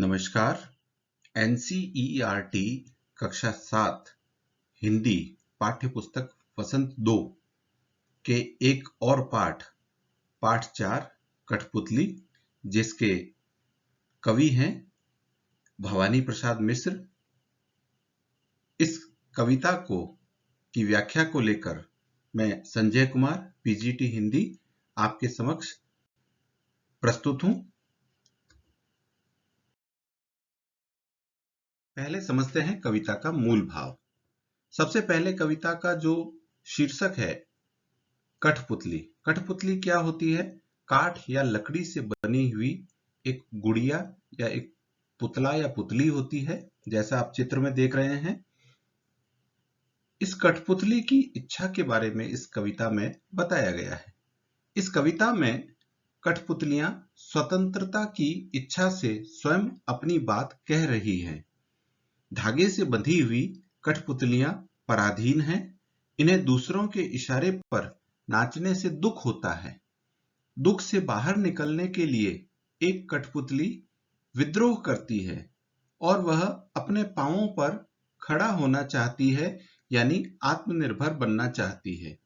नमस्कार। एनसीईआरटी कक्षा 7 हिंदी पाठ्य पुस्तक वसंत 2 के एक और पाठ 4 कठपुतली, जिसके कवि हैं भवानी प्रसाद मिश्र। इस कविता की व्याख्या को लेकर मैं संजय कुमार पीजीटी हिंदी आपके समक्ष प्रस्तुत हूं। पहले समझते हैं कविता का मूल भाव। सबसे पहले कविता का जो शीर्षक है कठपुतली। कठपुतली क्या होती है? काठ या लकड़ी से बनी हुई एक गुड़िया या एक पुतला या पुतली होती है, जैसा आप चित्र में देख रहे हैं। इस कठपुतली की इच्छा के बारे में इस कविता में बताया गया है। इस कविता में कठपुतलियां स्वतंत्रता की इच्छा से स्वयं अपनी बात कह रही हैं। धागे से बंधी हुई कठपुतलियां पराधीन हैं। इन्हें दूसरों के इशारे पर नाचने से दुख होता है। दुख से बाहर निकलने के लिए एक कठपुतली विद्रोह करती है और वह अपने पांवों पर खड़ा होना चाहती है, यानी आत्मनिर्भर बनना चाहती है।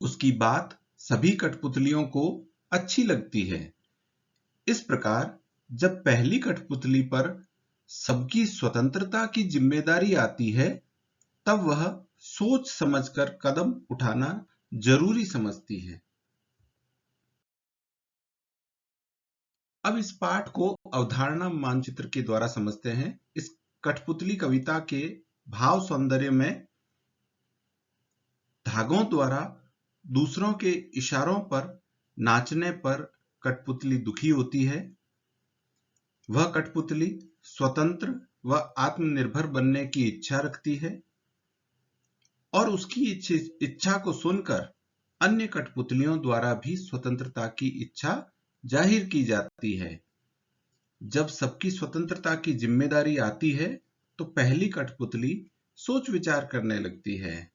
उसकी बात सभी कठपुतलियों को अच्छी लगती है। इस प्रकार जब पहली कठपुतली पर सबकी स्वतंत्रता की जिम्मेदारी आती है, तब वह सोच समझकर कदम उठाना जरूरी समझती है। अब इस पाठ को अवधारणा मानचित्र के द्वारा समझते हैं। इस कठपुतली कविता के भाव सौंदर्य में धागों द्वारा दूसरों के इशारों पर नाचने पर कठपुतली दुखी होती है। वह कठपुतली स्वतंत्र व आत्मनिर्भर बनने की इच्छा रखती है और उसकी इच्छा को सुनकर अन्य कठपुतलियों द्वारा भी स्वतंत्रता की इच्छा जाहिर की जाती है। जब सबकी स्वतंत्रता की जिम्मेदारी आती है तो पहली कठपुतली सोच विचार करने लगती है।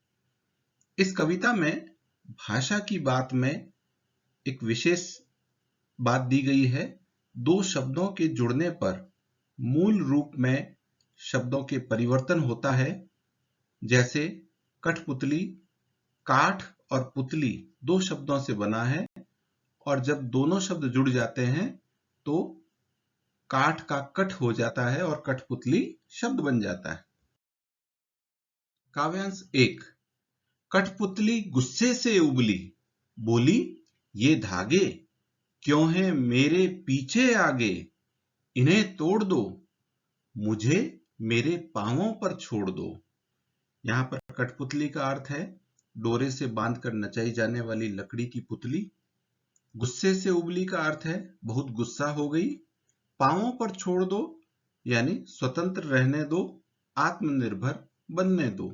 इस कविता में भाषा की बात में एक विशेष बात दी गई है। दो शब्दों के जुड़ने पर मूल रूप में शब्दों के परिवर्तन होता है। जैसे कठपुतली काठ और पुतली दो शब्दों से बना है, और जब दोनों शब्द जुड़ जाते हैं तो काठ का कठ हो जाता है और कठपुतली शब्द बन जाता है। काव्यांश 1। कठपुतली गुस्से से उबली, बोली ये धागे क्यों हैं मेरे पीछे आगे, इन्हें तोड़ दो, मुझे मेरे पांवों पर छोड़ दो। यहां पर कठपुतली का अर्थ है डोरे से बांधकर नचाई जाने वाली लकड़ी की पुतली। गुस्से से उबली का अर्थ है बहुत गुस्सा हो गई। पांवों पर छोड़ दो यानी स्वतंत्र रहने दो, आत्मनिर्भर बनने दो।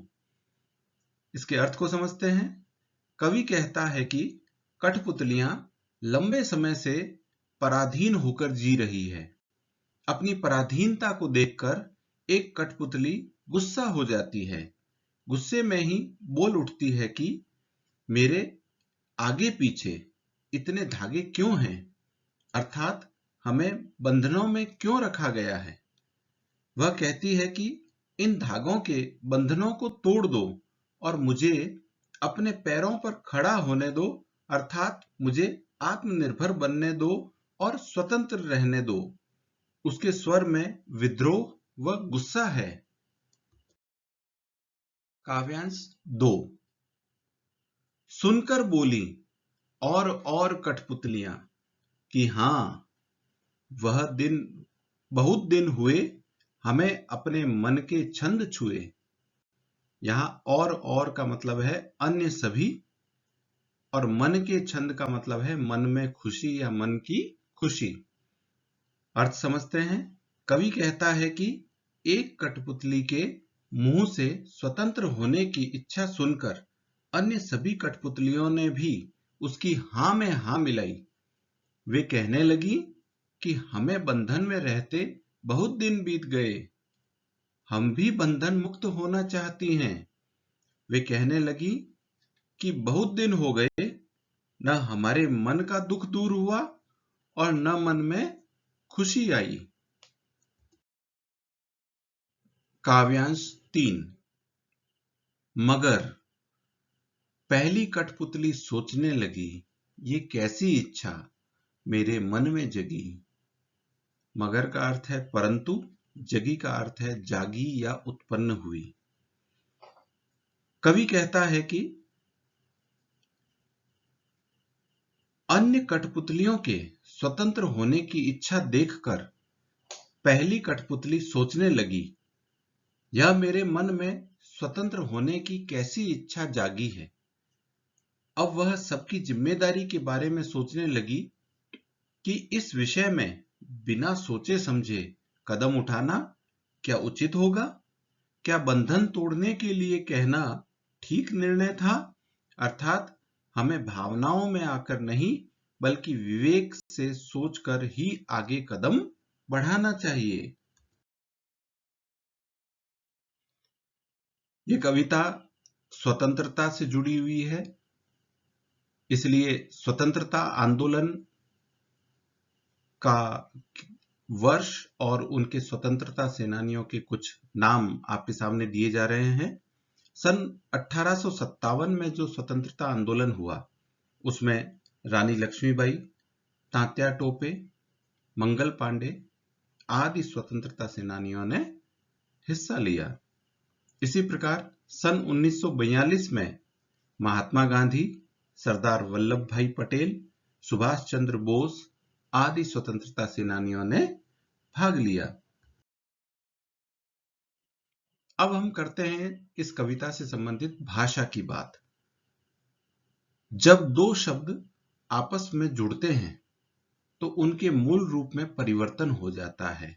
इसके अर्थ को समझते हैं। कवि कहता है कि कठपुतलियां लंबे समय से पराधीन होकर जी रही है। अपनी पराधीनता को देखकर एक कठपुतली गुस्सा हो जाती है। गुस्से में ही बोल उठती है कि मेरे आगे पीछे इतने धागे क्यों हैं, अर्थात हमें बंधनों में क्यों रखा गया है। वह कहती है कि इन धागों के बंधनों को तोड़ दो और मुझे अपने पैरों पर खड़ा होने दो, अर्थात मुझे आत्मनिर्भर बनने दो और स्वतंत्र रहने दो। उसके स्वर में विद्रोह व गुस्सा है। काव्यांश 2। सुनकर बोली और कठपुतलियां कि हां, वह दिन बहुत दिन हुए हमें अपने मन के छंद छुए। यहां और का मतलब है अन्य सभी, और मन के छंद का मतलब है मन में खुशी या मन की खुशी। अर्थ समझते हैं। कवि कहता है कि एक कठपुतली के मुंह से स्वतंत्र होने की इच्छा सुनकर अन्य सभी कठपुतलियों ने भी उसकी हां में हां मिलाई। वे कहने लगी कि हमें बंधन में रहते बहुत दिन बीत गए, हम भी बंधन मुक्त होना चाहती हैं। वे कहने लगी कि बहुत दिन हो गए, न हमारे मन का दुख दूर हुआ और न मन में खुशी आई। काव्यांश 3। मगर पहली कठपुतली सोचने लगी, ये कैसी इच्छा मेरे मन में जगी। मगर का अर्थ है परंतु, जगी का अर्थ है जागी या उत्पन्न हुई। कवि कहता है कि अन्य कठपुतलियों के स्वतंत्र होने की इच्छा देखकर पहली कठपुतली सोचने लगी, यह मेरे मन में स्वतंत्र होने की कैसी इच्छा जागी है। अब वह सबकी जिम्मेदारी के बारे में सोचने लगी कि इस विषय में बिना सोचे समझे कदम उठाना क्या उचित होगा। क्या बंधन तोड़ने के लिए कहना ठीक निर्णय था। अर्थात हमें भावनाओं में आकर नहीं बल्कि विवेक से सोचकर ही आगे कदम बढ़ाना चाहिए। ये कविता स्वतंत्रता से जुड़ी हुई है, इसलिए स्वतंत्रता आंदोलन का वर्ष और उनके स्वतंत्रता सेनानियों के कुछ नाम आपके सामने दिए जा रहे हैं। सन 1857 में जो स्वतंत्रता आंदोलन हुआ उसमें रानी लक्ष्मीबाई, तात्या टोपे, मंगल पांडे आदि स्वतंत्रता सेनानियों ने हिस्सा लिया। इसी प्रकार सन 1942 में महात्मा गांधी, सरदार वल्लभ भाई पटेल, सुभाष चंद्र बोस आदि स्वतंत्रता सेनानियों ने भाग लिया। अब हम करते हैं इस कविता से संबंधित भाषा की बात। जब दो शब्द आपस में जुड़ते हैं तो उनके मूल रूप में परिवर्तन हो जाता है।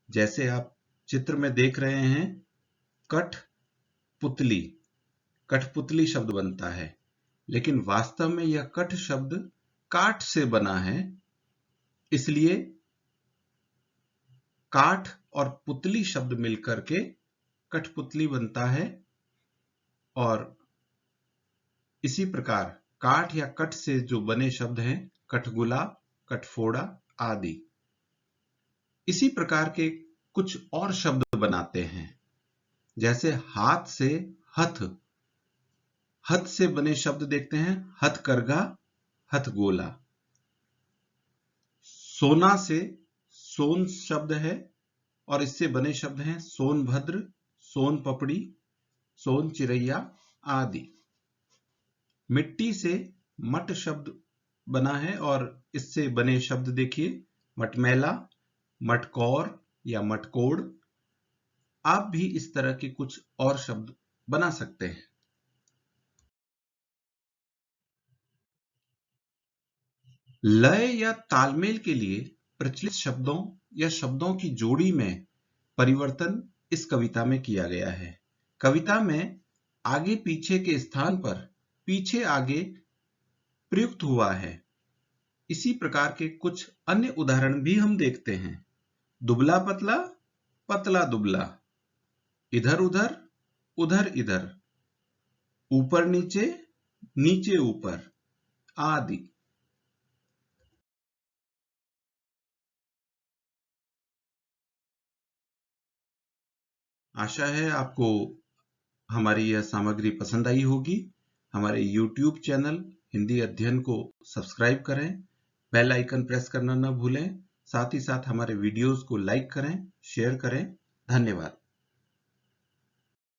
जैसे आप चित्र में देख रहे हैं, कठपुतली, कठपुतली शब्द बनता है, लेकिन वास्तव में यह कठ शब्द काठ से बना है, इसलिए काठ और पुतली शब्द मिलकर के कठपुतली बनता है। और इसी प्रकार काठ या कठ से जो बने शब्द हैं, कठगुला, कठफोड़ा आदि। इसी प्रकार के कुछ और शब्द बनाते हैं, जैसे हाथ से हथ, हथ से बने शब्द देखते हैं, हथकरघा, हथगोला। सोना से सोन शब्द है और इससे बने शब्द हैं सोनभद्र, सोन पपड़ी, सोन चिरैया आदि। मिट्टी से मट शब्द बना है और इससे बने शब्द देखिए, मटमैला, मटकौर या मटकोड़। आप भी इस तरह के कुछ और शब्द बना सकते हैं। लय या तालमेल के लिए प्रचलित शब्दों या शब्दों की जोड़ी में परिवर्तन इस कविता में किया गया है। कविता में आगे पीछे के स्थान पर पीछे आगे प्रयुक्त हुआ है। इसी प्रकार के कुछ अन्य उदाहरण भी हम देखते हैं। दुबला पतला, पतला दुबला, इधर उधर, उधर इधर, ऊपर नीचे, नीचे ऊपर आदि। आशा है आपको हमारी यह सामग्री पसंद आई होगी। हमारे YouTube चैनल हिंदी अध्ययन को सब्सक्राइब करें, बेल आइकन प्रेस करना न भूलें। साथ ही साथ हमारे वीडियोस को लाइक करें, शेयर करें। धन्यवाद।